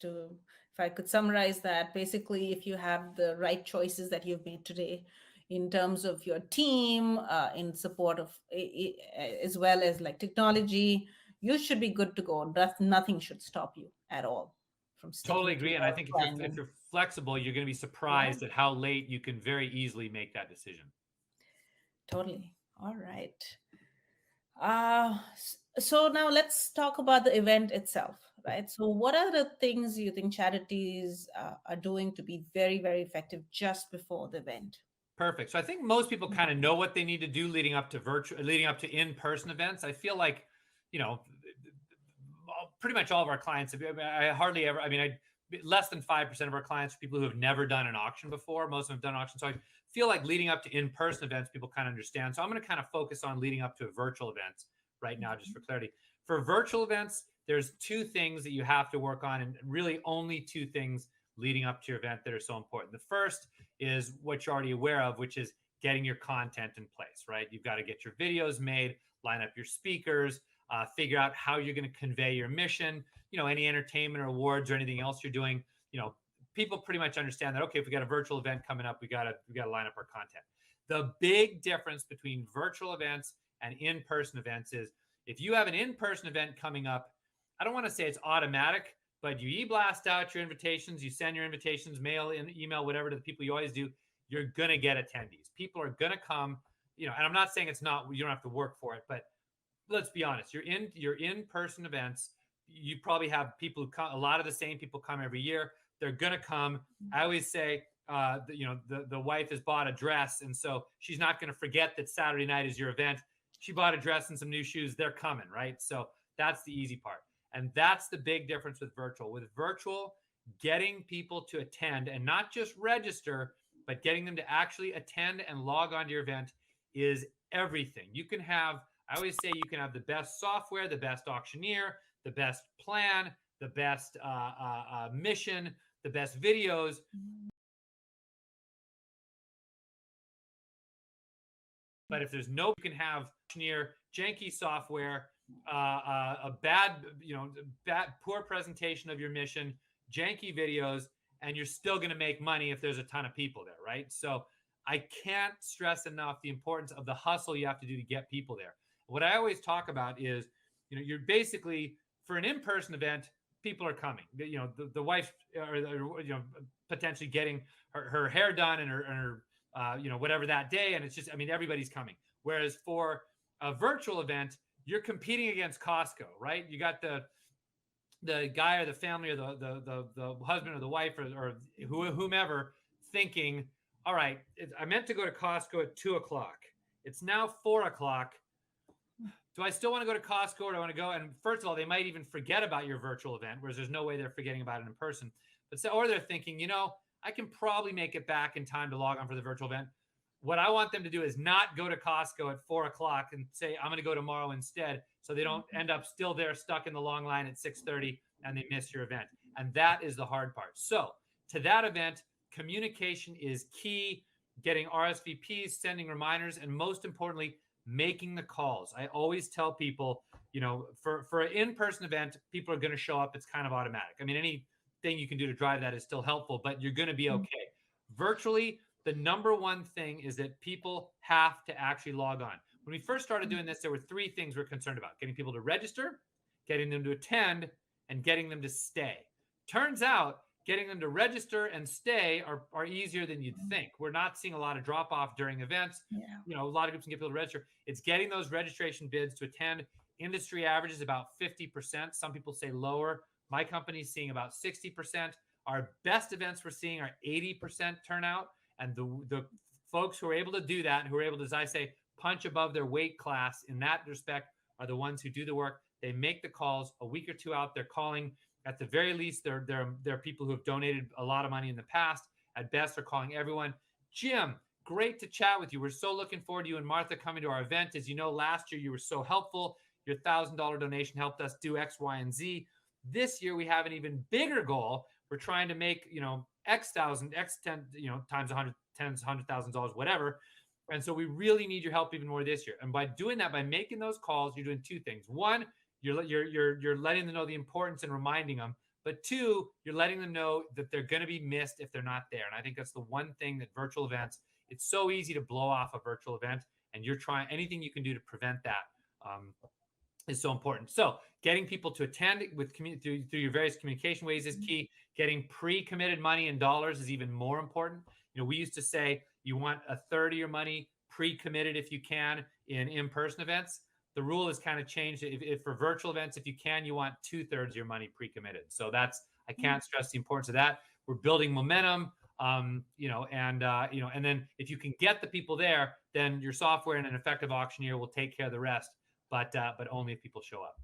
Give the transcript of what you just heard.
if I could summarize that, basically, if you have the right choices that you've made today in terms of your team, in support of, as well as like technology, you should be good to go. Nothing should stop you at all from Totally sticking to agree. And I your think plan. if And you're flexible, you're going to be yeah, surprised at how late you can very easily make that decision. totally. All right. So now let's talk about the event itself, right? So, what are the things you think charities are doing to be very, very effective just before the event? Perfect. So I think most people kind of know what they need to do leading up to in-person events. I feel like, you know, pretty much all of our clients, I hardly ever, I mean, less than 5% of our clients are people who have never done an auction before. Most of them have done auctions. So I feel like leading up to in-person events, people kind of understand. So I'm going to kind of focus on leading up to virtual events right now, just for clarity. For virtual events, there's two things that you have to work on, and really only two things leading up to your event that are so important. The first is what you're already aware of, which is getting your content in place, right? You've got to get your videos made, line up your speakers, figure out how you're going to convey your mission, any entertainment or awards or anything else you're doing. People pretty much understand that, okay, if we got a virtual event coming up, we got to line up our content. The big difference between virtual events and in-person events is if you have an in-person event coming up, I don't want to say it's automatic, but you e-blast out your invitations, you send your invitations, mail, email, whatever, to the people you always do, you're going to get attendees. People are going to come, and I'm not saying it's not, you don't have to work for it, but let's be honest, your in-person events, you probably have people who come, a lot of the same people come every year. They're going to come. I always say, the wife has bought a dress, and so she's not going to forget that Saturday night is your event. She bought a dress and some new shoes. They're coming, right? So that's the easy part. And that's the big difference with virtual. With virtual, getting people to attend and not just register, but getting them to actually attend and log on to your event is everything. I always say you can have the best software, the best auctioneer, the best plan, the best mission, the best videos. But if there's no, you can have auctioneer, janky software, a poor presentation of your mission, janky videos, and you're still going to make money if there's a ton of people there, right? So I can't stress enough the importance of the hustle you have to do to get people there. What I always talk about is, you're basically, for an in-person event, people are coming. The wife, or potentially getting her hair done and her whatever that day, and it's just, everybody's coming. Whereas for a virtual event, you're competing against Costco, right? You got the guy or the family or the husband or the wife or whomever thinking, all right, I meant to go to Costco at 2:00. It's now 4:00. Do I still want to go to Costco, or do I want to go? And first of all, they might even forget about your virtual event, whereas there's no way they're forgetting about it in person. Or they're thinking, I can probably make it back in time to log on for the virtual event. What I want them to do is not go to Costco at 4:00 and say, I'm going to go tomorrow instead. So they don't end up still there stuck in the long line at 6:30 and they miss your event. And that is the hard part. So to that event, communication is key. Getting RSVPs, sending reminders, and most importantly, making the calls. I always tell people, for an in-person event, people are going to show up. It's kind of automatic. Anything you can do to drive that is still helpful, but you're going to be okay. Virtually, the number one thing is that people have to actually log on. When we first started doing this, there were three things we're concerned about: getting people to register, getting them to attend, and getting them to stay. Turns out getting them to register and stay are easier than you'd think. We're not seeing a lot of drop off during events. Yeah. A lot of groups can get people to register. It's getting those registration bids to attend. Industry average is about 50%. Some people say lower. My company's seeing about 60%. Our best events we're seeing are 80% turnout. And the folks who are able to do that, who are able to, as I say, punch above their weight class in that respect, are the ones who do the work. They make the calls. A week or two out, they're calling. At the very least, they're people who have donated a lot of money in the past. At best, they're calling everyone. Jim, great to chat with you. We're so looking forward to you and Martha coming to our event. As you know, last year you were so helpful. Your $1,000 donation helped us do X, Y, and Z. This year we have an even bigger goal. We're trying to make, X thousand, X 10, times 100, tens, $100,000, whatever. And so we really need your help even more this year. And by doing that, by making those calls, you're doing two things. One, you're letting them know the importance and reminding them. but two, you're letting them know that they're going to be missed if they're not there. And I think that's the one thing that virtual events, it's so easy to blow off a virtual event, and you're trying anything you can do to prevent that. Is so important. So getting people to attend with through your various communication ways is key. Getting pre-committed money in dollars is even more important. We used to say you want a third of your money pre-committed if you can in in-person events. The rule has kind of changed. If for virtual events, if you can, you want 2/3 of your money pre-committed. So I can't stress the importance of that. We're building momentum. And then if you can get the people there, then your software and an effective auctioneer will take care of the rest. But only if people show up.